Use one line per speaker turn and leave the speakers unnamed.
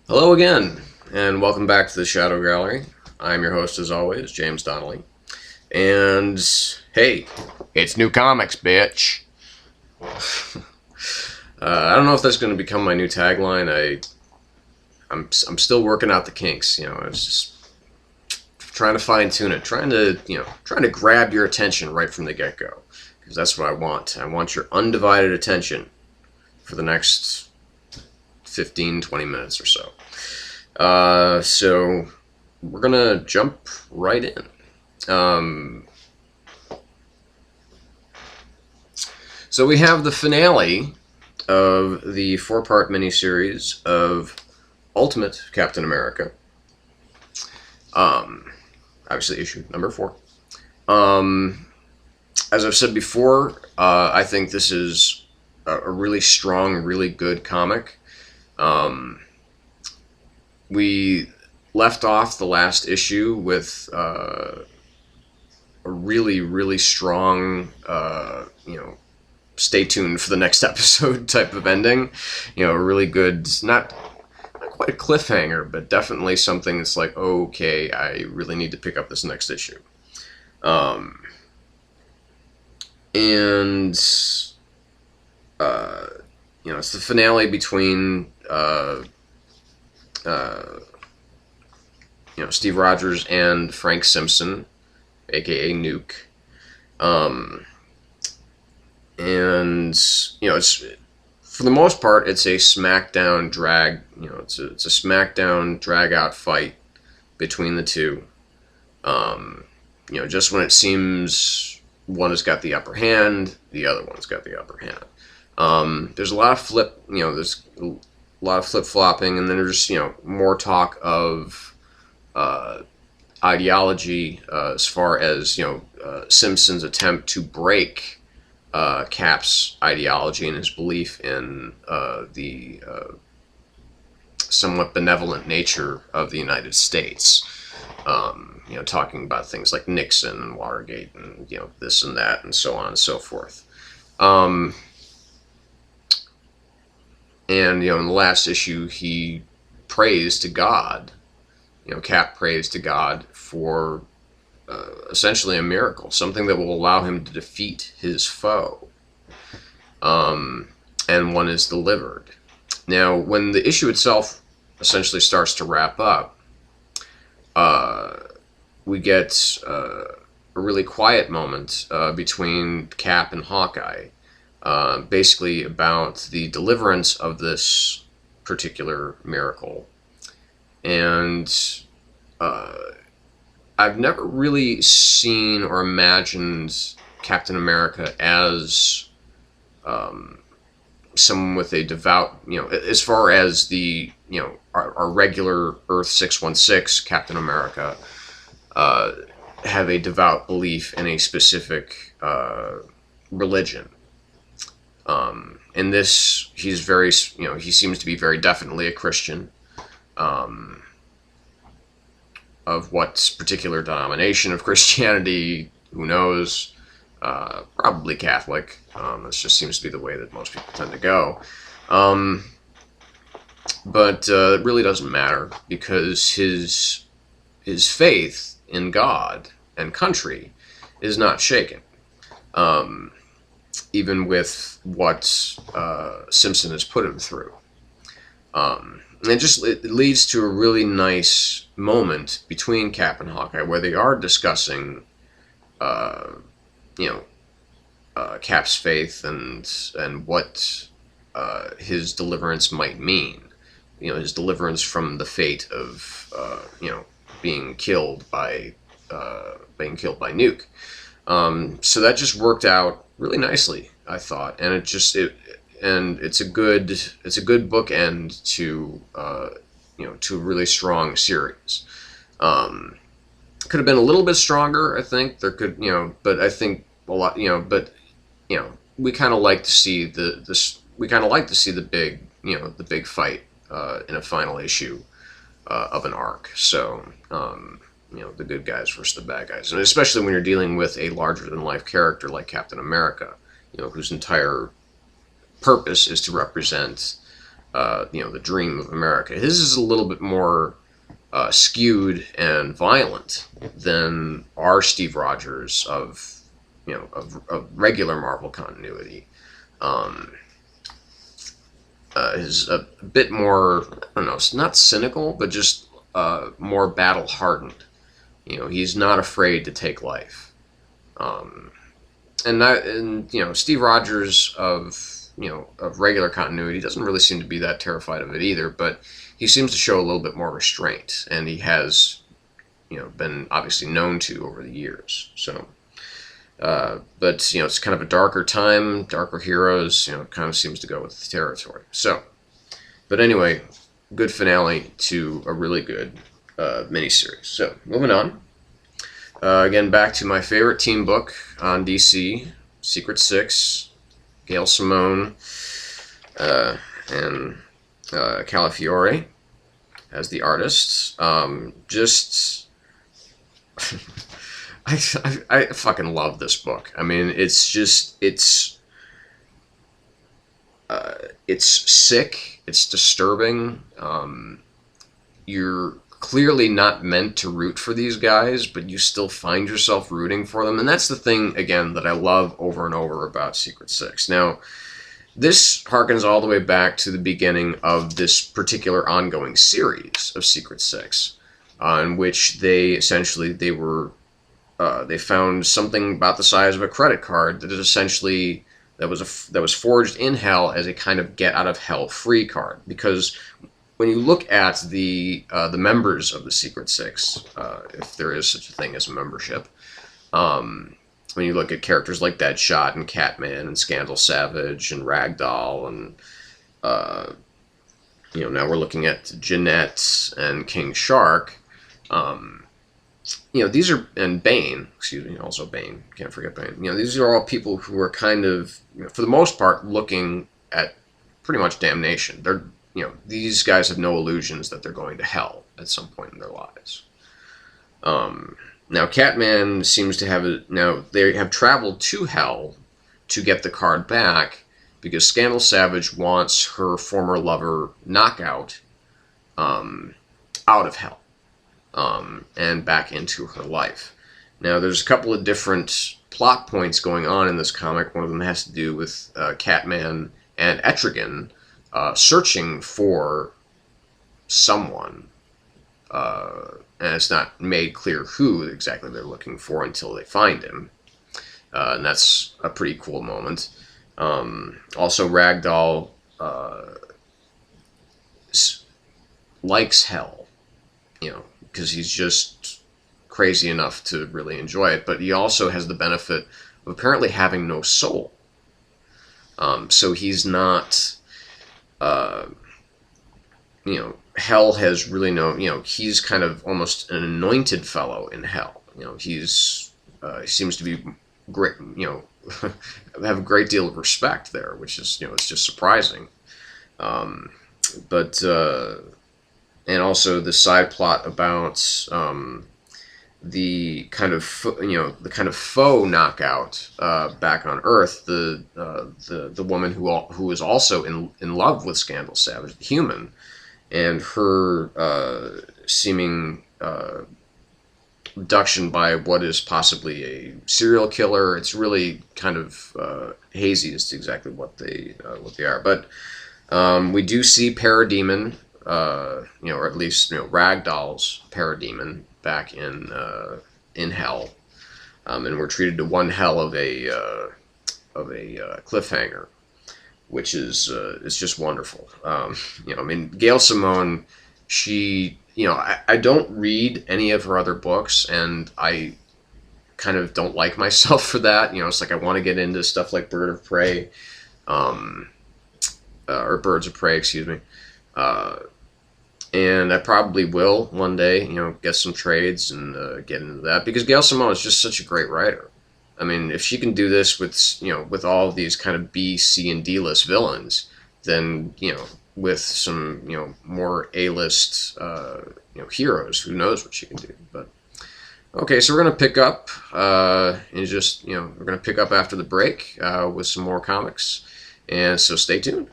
Hello again, and welcome back to the Shadow Gallery. I'm your host, as always, James Donnelly. And hey, it's new comics, bitch. I don't know if that's going to become my new tagline. I'm still working out the kinks. I was just trying to fine tune it, trying to grab your attention right from the get go, because that's what I want. I want your undivided attention for the next 15, 20 minutes or so. So we're gonna jump right in. So we have the finale of the four-part miniseries of Ultimate Captain America. Obviously, issue number 4. As I've said before, I think this is a really strong, really good comic. We left off the last issue with a really, really strong, stay tuned for the next episode type of ending. A really good, not quite a cliffhanger, but definitely something that's like, okay, I really need to pick up this next issue. And it's the finale between Steve Rogers and Frank Simpson, aka Nuke. And it's, for the most part, it's a smackdown drag. It's a smackdown drag out fight between the two. Just when it seems one has got the upper hand, the other one's got the upper hand. There's a lot of there's a lot of flip flopping, and then there's more talk of ideology as far as Simpson's attempt to break Cap's ideology and his belief in the somewhat benevolent nature of the United States. Talking about things like Nixon and Watergate and this and that and so on and so forth. And in the last issue, he prays to God. Cap prays to God for essentially a miracle, something that will allow him to defeat his foe. And one is delivered. Now, when the issue itself essentially starts to wrap up, we get a really quiet moment between Cap and Hawkeye, basically about the deliverance of this particular miracle. And I've never really seen or imagined Captain America as someone with a devout, as far as the, our regular Earth 616 Captain America, have a devout belief in a specific religion. In this, he's very, he seems to be very definitely a Christian. Of what particular denomination of Christianity, who knows? Probably Catholic. This just seems to be the way that most people tend to go. But it really doesn't matter, because his faith in God and country is not shaken. Even with what Simpson has put him through. And it leads to a really nice moment between Cap and Hawkeye, where they are discussing, Cap's faith and what his deliverance might mean. His deliverance from the fate of, being killed by Nuke. So that just worked out really nicely, I thought, and it's a good bookend to to a really strong series. Could have been a little bit stronger, I think. There could, but I think a lot, we kind of like to see the big fight in a final issue of an arc. So, the good guys versus the bad guys, and especially when you're dealing with a larger than life character like Captain America, whose entire purpose is to represent the dream of America. His is a little bit more skewed and violent than our Steve Rogers of regular Marvel continuity. Is a bit more, I don't know, it's not cynical, but just more battle hardened. He's not afraid to take life. And Steve Rogers of regular continuity doesn't really seem to be that terrified of it either, but he seems to show a little bit more restraint, and he has been obviously known to over the years. So but it's kind of a darker time, darker heroes, kind of seems to go with the territory. So, but anyway, good finale to a really good miniseries. So, moving on. Again, back to my favorite team book on DC, Secret Six, Gail Simone, and Calafiore as the artists. I fucking love this book. I mean, it's sick. It's disturbing. You're clearly not meant to root for these guys, but you still find yourself rooting for them. And that's the thing, again, that I love over and over about Secret Six. Now, this harkens all the way back to the beginning of this particular ongoing series of Secret Six, in which they found something about the size of a credit card that is essentially that was forged in hell as a kind of get out of hell free card. Because when you look at the members of the Secret Six, if there is such a thing as a membership, when you look at characters like Deadshot and Catman and Scandal Savage and Ragdoll and now we're looking at Jeanette and King Shark. These are, and Bane, excuse me, also Bane, can't forget Bane. These are all people who are kind of, for the most part, looking at pretty much damnation. They're, these guys have no illusions that they're going to hell at some point in their lives. Now, Catman seems to have, they have traveled to hell to get the card back because Scandal Savage wants her former lover, Knockout, out of hell. And back into her life. Now, there's a couple of different plot points going on in this comic. One of them has to do with Catman and Etrigan searching for someone. And it's not made clear who exactly they're looking for until they find him. And that's a pretty cool moment. Also, Ragdoll likes hell, because he's just crazy enough to really enjoy it, but he also has the benefit of apparently having no soul. So he's not, hell has really no, he's kind of almost an anointed fellow in hell. He seems to be great, have a great deal of respect there, which is, it's just surprising. And also the side plot about the kind of faux Knockout back on Earth, the woman who is also in love with Scandal Savage, the human, and her seeming abduction by what is possibly a serial killer. It's really kind of hazy as to exactly what they are, but we do see Parademon. Or at least Ragdoll's Parademon back in hell, and we're treated to one hell of a cliffhanger, which is just wonderful. Gail Simone, she, I don't read any of her other books, and I kind of don't like myself for that. It's like I want to get into stuff like Bird of Prey, or Birds of Prey, excuse me. And I probably will one day, get some trades and get into that, because Gail Simone is just such a great writer. I mean, if she can do this with all of these kind of B, C, and D-list villains, then with some more A-list heroes, who knows what she can do. But okay, so we're gonna pick up and just we're gonna pick up after the break with some more comics, and so stay tuned.